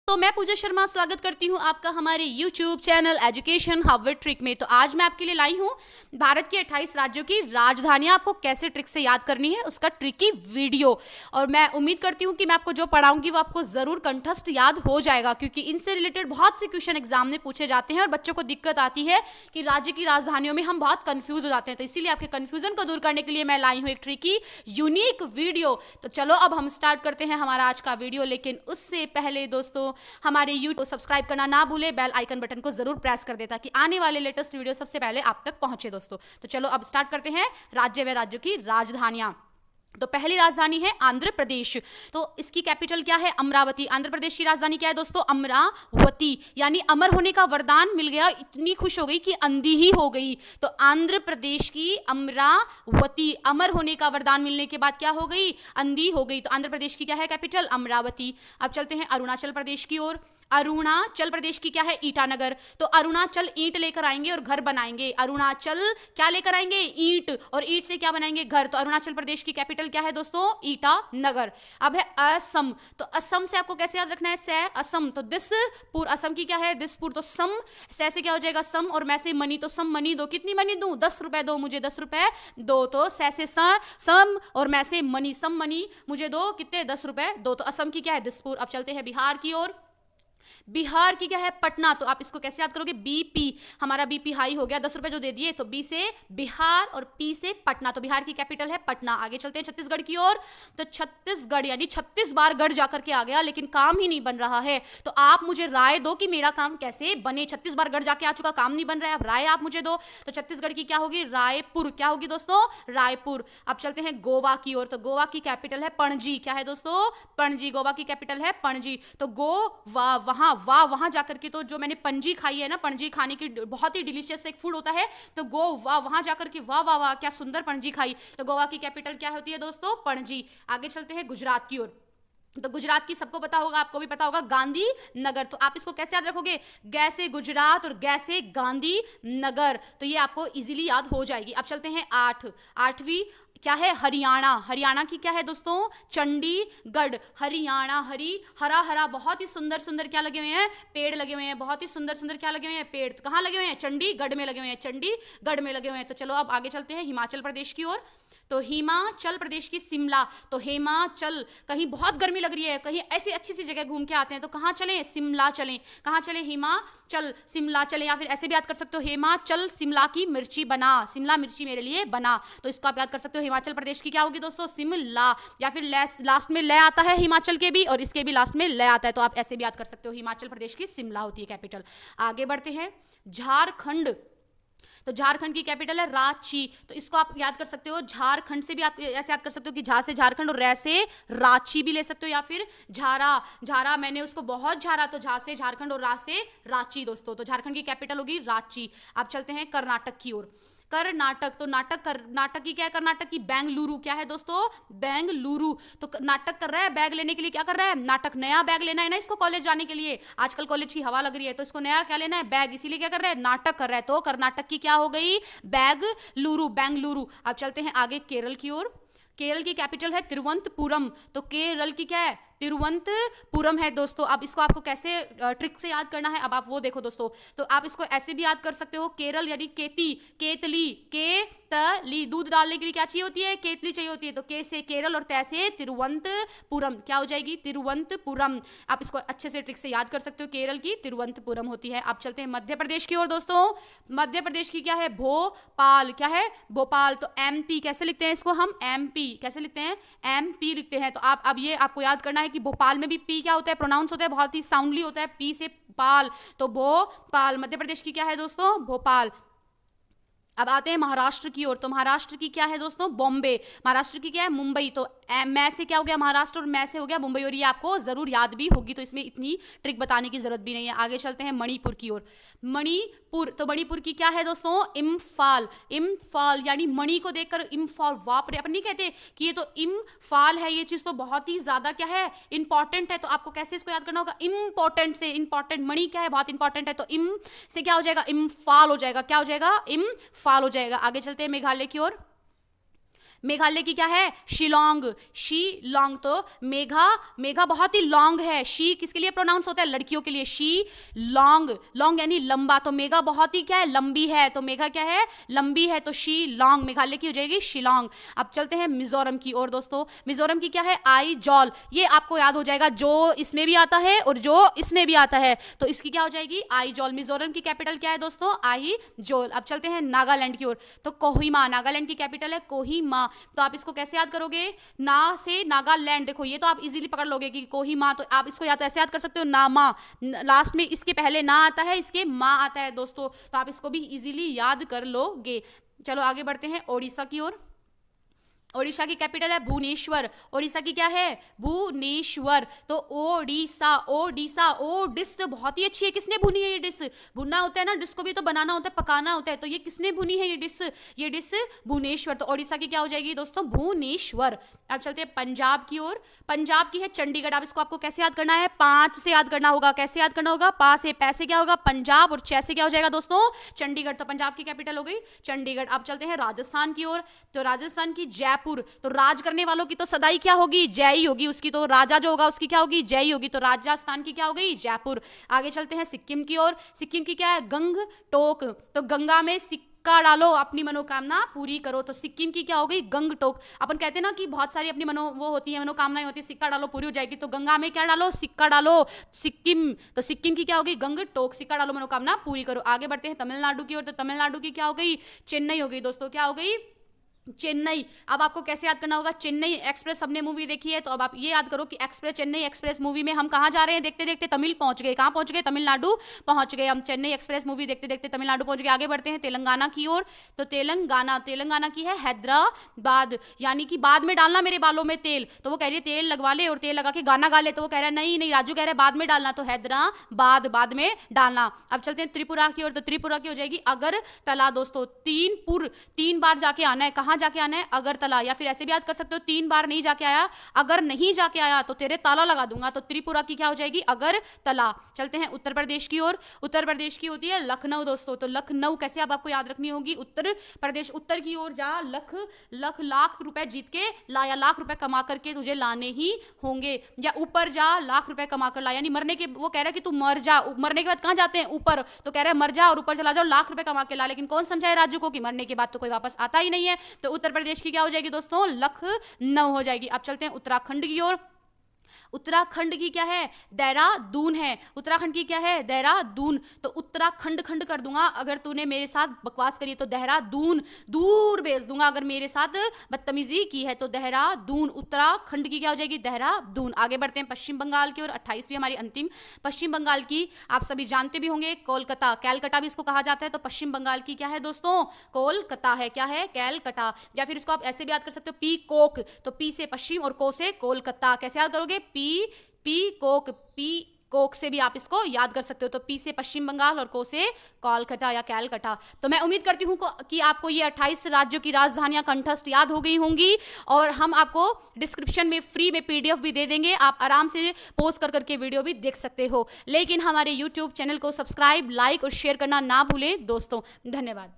तो मैं पूजा शर्मा स्वागत करती हूँ आपका हमारे YouTube channel education how with trick में। तो आज मैं आपके लिए लाई हूँ भारत के 28 राज्यों की राजधानियाँ आपको कैसे ट्रिक से याद करनी है उसका ट्रिकी वीडियो। और मैं उम्मीद करती हूँ कि मैं आपको जो पढ़ाऊंगी वो आपको ज़रूर कंठस्थ याद हो जाएगा, क्योंकि इनसे रिलेटेड बहुत से क्वेश्चन एग्जाम में पूछे जाते हैं और बच्चों को दिक्कत आती है कि राज्य की राजधानियों में हम बहुत कन्फ्यूज हो जाते हैं। तो इसीलिए आपके कन्फ्यूजन को दूर करने के लिए मैं लाई हूँ एक ट्रिकी यूनिक वीडियो। तो चलो अब हम स्टार्ट करते हैं हमारा आज का वीडियो, लेकिन उससे पहले दोस्तों हमारे YouTube को सब्सक्राइब करना ना भूले, बेल आइकन बटन को जरूर प्रेस कर दे ताकि आने वाले लेटेस्ट वीडियो सबसे पहले आप तक पहुंचे दोस्तों। तो चलो अब स्टार्ट करते हैं राज्य व राज्यों की राजधानियां। तो पहली राजधानी है आंध्र प्रदेश। तो इसकी कैपिटल क्या है? अमरावती। आंध्र प्रदेश की राजधानी क्या है दोस्तों? अमरावती। यानी अमर होने का वरदान मिल गया, इतनी खुश हो गई कि अंधी ही हो गई। तो आंध्र प्रदेश की अमरावती, अमर होने का वरदान मिलने के बाद क्या हो गई? अंधी हो गई। तो आंध्र प्रदेश की क्या है कैपिटल? अमरावती। अब चलते हैं अरुणाचल प्रदेश की ओर। अरुणाचल प्रदेश की क्या है? ईटानगर। तो अरुणाचल ईंट लेकर आएंगे और घर बनाएंगे। अरुणाचल क्या लेकर आएंगे? ईंट, और ईंट से क्या बनाएंगे? घर। तो अरुणाचल प्रदेश की कैपिटल क्या है दोस्तों? ईटानगर। अब है असम। तो असम से आपको कैसे याद रखना है? से असम। तो दिसपुर, असम की क्या है? दिसपुर। तो सम से क्या हो जाएगा? सम, और मैं से मनी, तो सम मनी दो। कितनी मनी दूं? 10 रुपए दो मुझे, 10 रुपए दो। तो से सम, और मैं से मनी, सम मनी मुझे दो, कितने? 10 रुपए दो। तो असम की क्या है? दिसपुर। अब चलते हैं बिहार की ओर। बिहार की क्या है? पटना। तो आप इसको कैसे याद करोगे? बीपी। हमारा बीपी हाई हो गया, 10 रुपए जो दे दिए। तो बी से बिहार और पी से पटना। तो बिहार की कैपिटल है पटना। आगे चलते हैं छत्तीसगढ़ की ओर। तो छत्तीसगढ़ यानी 36 बार गढ़ जाकर के आ गया, लेकिन काम ही नहीं बन रहा है। तो आप मुझे राय दो कि मेरा काम कैसे बने। 36 बार गढ़ जाके आ चुका, काम नहीं बन रहा है, अब राय आप मुझे दो। तो छत्तीसगढ़ की क्या होगी? रायपुर। क्या होगी दोस्तों? रायपुर। अब चलते हैं गोवा की ओर। तो गोवा की कैपिटल है पणजी। क्या है दोस्तों? पणजी। गोवा की कैपिटल है पणजी। तो गोवा, वहां वहां जाकर के, तो जो मैंने पणजी खाई है ना, पणजी खाने की बहुत ही डिलीशियस एक फूड होता है। तो गोवा, वहां जाकर के वाह वाह वाह क्या सुंदर पणजी खाई। तो गोवा की कैपिटल क्या होती है दोस्तों? पणजी। आगे चलते हैं गुजरात की ओर। तो गुजरात की सबको पता होगा, आपको भी पता होगा, गांधी नगर। तो आप इसको कैसे याद रखोगे? गै से गुजरात और गै से गांधी नगर। तो ये आपको इजीली याद हो जाएगी। अब चलते हैं आठवीं क्या है? हरियाणा। हरियाणा की क्या है दोस्तों? चंडीगढ़। हरियाणा, हरा हरा, बहुत ही सुंदर सुंदर क्या लगे हुए हैं? पेड़ लगे हुए हैं। बहुत ही सुंदर सुंदर क्या लगे हुए हैं? पेड़। तो कहाँ लगे हुए हैं? चंडीगढ़ में लगे हुए हैं, चंडीगढ़ में लगे हुए हैं। तो चलो अब आगे चलते हैं हिमाचल प्रदेश की ओर। तो हिमाचल प्रदेश की शिमला। तो हिमाचल, कहीं बहुत गर्मी लग रही है, कहीं ऐसी अच्छी सी जगह घूम के आते हैं, तो कहाँ चलें? शिमला चलें। कहाँ चलें? हिमाचल शिमला चलें। या फिर ऐसे भी याद कर सकते हो, हिमाचल शिमला की मिर्ची बना, शिमला मिर्ची मेरे लिए बना। तो इसको आप याद कर सकते हो। हिमाचल प्रदेश की क्या होगी दोस्तों? शिमला। या फिर लास्ट में ले आता है हिमाचल के भी, और इसके भी लास्ट में ले आता है, तो आप ऐसे भी याद कर सकते हो। हिमाचल प्रदेश की शिमला होती है कैपिटल। आगे बढ़ते हैं झारखंड। तो झारखंड की कैपिटल है रांची। तो इसको आप याद कर सकते हो, झारखंड से भी आप ऐसे याद कर सकते हो कि झा से झारखंड और रै से रांची भी ले सकते हो, या फिर झारा मैंने उसको बहुत झारा, तो झा से झारखंड और रा से रांची दोस्तों। तो झारखंड की कैपिटल होगी रांची। अब चलते हैं कर्नाटक की ओर। कर्नाटक। तो कर्नाटक की क्या है? कर्नाटक की बेंगलुरु। क्या है दोस्तों? बेंगलुरु। तो नाटक कर रहा है, बैग लेने के लिए क्या कर रहा है? नाटक। नया बैग लेना है ना इसको कॉलेज जाने के लिए, आजकल कॉलेज की हवा लग रही है, तो इसको नया क्या लेना है? बैग। इसीलिए क्या कर रहा है? नाटक कर रहा है। तो कर्नाटक की क्या हो गई? बेंगलुरु, बेंगलुरु। अब चलते हैं आगे केरल की ओर। केरल की कैपिटल है तिरुवनंतपुरम। तो केरल की क्या है? तिरुवनंतपुरम है दोस्तों। अब इसको आपको कैसे ट्रिक से याद करना है, अब आप वो देखो दोस्तों। तो आप इसको ऐसे भी याद कर सकते हो, केरल यानी केतली, केतली, दूध डालने के लिए क्या चाहिए होती है? केतली चाहिए होती है। तो के से केरल और तै से तिरुवनंतपुरम, क्या हो जाएगी? तिरुवनंतपुरम। आप इसको अच्छे से ट्रिक से याद कर सकते हो, केरल की तिरुवनंतपुरम होती है। अब चलते हैं मध्य प्रदेश की ओर दोस्तों। मध्य प्रदेश की क्या है? भोपाल। क्या है? भोपाल। तो एमपी कैसे लिखते हैं इसको हम? एमपी। कैसे लिखते हैं? एमपी लिखते हैं। तो आप अब ये आपको याद करना है कि भोपाल में भी पी क्या होता है? प्रोनाउंस होता है, बहुत ही साउंडली होता है, पी से पाल। तो भोपाल मध्य प्रदेश की क्या है दोस्तों? भोपाल। अब आते हैं महाराष्ट्र की ओर। तो महाराष्ट्र की क्या है दोस्तों? बॉम्बे। महाराष्ट्र की क्या है? मुंबई। तो मैं से क्या हो गया? महाराष्ट्र, और मैं से हो गया मुंबई, और ये आपको जरूर याद भी होगी, तो इसमें इतनी ट्रिक बताने की जरूरत भी नहीं है। आगे चलते हैं मणिपुर की ओर। मणिपुर। तो मणिपुर की क्या है दोस्तों? इम्फाल। इम्फाल यानी मणि को देखकर इम्फाल, बाप रे, अपन नहीं कहते कि ये तो इम्फाल है, ये चीज तो बहुत ही ज्यादा क्या है? इंपॉर्टेंट है। तो आपको कैसे इसको याद करना होगा? इंपॉर्टेंट से, इंपॉर्टेंट, मणि क्या है? बहुत इंपॉर्टेंट है, तो इम से क्या हो जाएगा? इम्फाल हो जाएगा। क्या हो जाएगा? इम्फाल हो जाएगा। आगे चलते हैं मेघालय की ओर। मेघालय की क्या है? शिलोंग, शिलोंग। तो मेघा, मेघा बहुत ही लॉन्ग है। शी किसके लिए प्रोनाउंस होता है? लड़कियों के लिए। शी लॉन्ग, लॉन्ग यानी लंबा, तो मेघा बहुत ही क्या है? लंबी है, तो मेघा क्या है? लंबी है, तो शी लॉन्ग। मेघालय की हो जाएगी शिलोंग। अब चलते हैं मिजोरम की ओर दोस्तों। मिजोरम की क्या है? आई जॉल। ये आपको याद हो जाएगा, जो इसमें भी आता है और जो इसमें भी आता है, तो इसकी क्या हो जाएगी? आई जॉल। मिजोरम की कैपिटल क्या है दोस्तों? आई जॉल। अब चलते हैं नागालैंड की ओर। तो कोहिमा, नागालैंड की कैपिटल है कोहिमा। तो आप इसको कैसे याद करोगे? ना से नागालैंड, देखो ये तो आप इजीली पकड़ लोगे कि कोहिमा, तो आप इसको या तो ऐसे याद कर सकते हो, नामा, लास्ट में इसके पहले ना आता है, इसके माँ आता है दोस्तों, तो आप इसको भी इजीली याद कर लोगे। चलो आगे बढ़ते हैं ओडिशा की ओर। ओडिशा की कैपिटल है भुवनेश्वर। ओडिशा की क्या है? भुवनेश्वर। तो ओडिशा, ओडिशा, ओ डिश तो बहुत ही अच्छी है। किसने भुनी है ये डिश? भुनना होता है ना डिश को, भी तो बनाना होता है, पकाना होता है, तो ये किसने भुनी है ये डिश? ये डिश भुवनेश्वर। तो ओडिशा की क्या हो जाएगी दोस्तों? भुवनेश्वर। अब चलते हैं पंजाब की ओर। पंजाब की है चंडीगढ़। अब इसको आपको कैसे याद करना है? 5 से याद करना होगा। कैसे याद करना होगा? 5 से। पैसे क्या होगा? पंजाब, और 6 से क्या हो जाएगा दोस्तों? चंडीगढ़। तो पंजाब की कैपिटल हो गई चंडीगढ़। अब चलते हैं राजस्थान की ओर। तो राजस्थान की जयपुर। तो राज करने वालों की तो सदाई क्या होगी? जय ही होगी। उसकी तो राजा जो होगा उसकी क्या होगी? जय ही होगी। तो राजस्थान की क्या हो गई? जयपुर। आगे चलते हैं सिक्किम की ओर। सिक्किम की क्या है? गंगटोक। तो गंगा में सिक्का डालो, अपनी मनोकामना पूरी करो। तो सिक्किम की क्या हो गई? गंगटोक। अपन कहते हैं ना कि बहुत सारी अपनी वो होती है, मनोकामनाएं होती है, सिक्का डालो पूरी हो जाएगी, तो गंगा में क्या डालो? सिक्का डालो। सिक्किम, तो सिक्किम की क्या हो गई? गंगटोक। सिक्का डालो, मनोकामना पूरी करो। आगे बढ़ते हैं तमिलनाडु की ओर। तो तमिलनाडु की क्या हो गई? चेन्नई हो गई दोस्तों। क्या हो गई? चेन्नई। अब आपको कैसे याद करना होगा? चेन्नई एक्सप्रेस, सबने मूवी देखी है, तो अब आप ये याद करो कि एक्सप्रेस, चेन्नई एक्सप्रेस मूवी में हम कहाँ जा रहे हैं? देखते देखते तमिल पहुंच गए। कहाँ पहुंच गए? तमिलनाडु पहुंच गए। हम चेन्नई एक्सप्रेस मूवी देखते देखते तमिलनाडु पहुंच गए। आगे बढ़ते हैं तेलंगाना की ओर। तो तेलंगाना, तेलंगाना की है हैदराबाद, यानी कि बाद में डालना मेरे बालों में तेल, तो वो कह रही है तेल लगवा ले, और तेल लगा के गाना गा ले, तो वो कह रहा है नहीं नहीं, राजू कह रहा है बाद में डालना, तो हैदराबाद बाद में डालना। अब चलते हैं त्रिपुरा की ओर। तो त्रिपुरा की हो जाएगी अगरतला दोस्तों। 3 बार जाके आना है। कहाँ जाके आना है? अगरतला। या फिर ऐसे भी याद कर सकते हो, 3 बार नहीं जाके आया, अगर नहीं जाके आया तो तेरे ताला लगा दूंगा। तो त्रिपुरा की क्या हो जाएगी? अगरतला। चलते हैं उत्तर प्रदेश की ओर। उत्तर प्रदेश की होती है लखनऊ दोस्तों। तो लखनऊ कैसे अब आपको याद रखनी होगी? उत्तर प्रदेश, उत्तर की ओर जा, लाख रुपए जीत के ला, या लाख रुपए कमा करके तुझे लाने ही होंगे, या ऊपर जा लाख रुपए कमा कर ला, यानी मरने के, वो कह रहा है कि तू मर जा, मरने के बाद कहां जाते हैं? ऊपर, तो कह रहा है मर जा और ऊपर चला जाओ, लाख रुपए कमा के ला। लेकिन कौन समझाए राजू को कि मरने के बाद तो कोई वापस आता ही नहीं है। तो उत्तर प्रदेश की क्या हो जाएगी दोस्तों? लखनऊ हो जाएगी। अब चलते हैं उत्तराखंड की ओर। उत्तराखंड की क्या है? देहरादून है। उत्तराखंड की क्या है? देहरादून। तो उत्तराखंड खंड कर दूंगा अगर तूने मेरे साथ बकवास करी, तो देहरादून दूर भेज दूंगा अगर मेरे साथ बदतमीजी की है, तो देहरादून। उत्तराखंड की क्या हो जाएगी? देहरादून। आगे बढ़ते हैं पश्चिम बंगाल की ओर। 28वीं हमारी अंतिम पश्चिम बंगाल की, आप सभी जानते भी होंगे, कोलकाता, कैलकाटा भी इसको कहा जाता है। तो पश्चिम बंगाल की क्या है दोस्तों? कोलकाता है। क्या है? कैलकाटा। या फिर इसको आप ऐसे भी याद कर सकते हो, पी कोक। तो पी से पश्चिम और को से कोलकाता। कैसे याद करोगे? पी कोक, पी कोक से भी आप इसको याद कर सकते हो। तो पी से पश्चिम बंगाल और को से कोलकाता या कैलकाटा। तो मैं उम्मीद करती हूँ कि आपको ये 28 राज्यों की राजधानियां कंठस्थ याद हो गई होंगी, और हम आपको डिस्क्रिप्शन में फ्री में PDF भी दे देंगे, आप आराम से पोस्ट कर करके वीडियो भी देख सकते हो। लेकिन हमारे YouTube चैनल को सब्सक्राइब, लाइक और शेयर करना ना भूलें दोस्तों। धन्यवाद।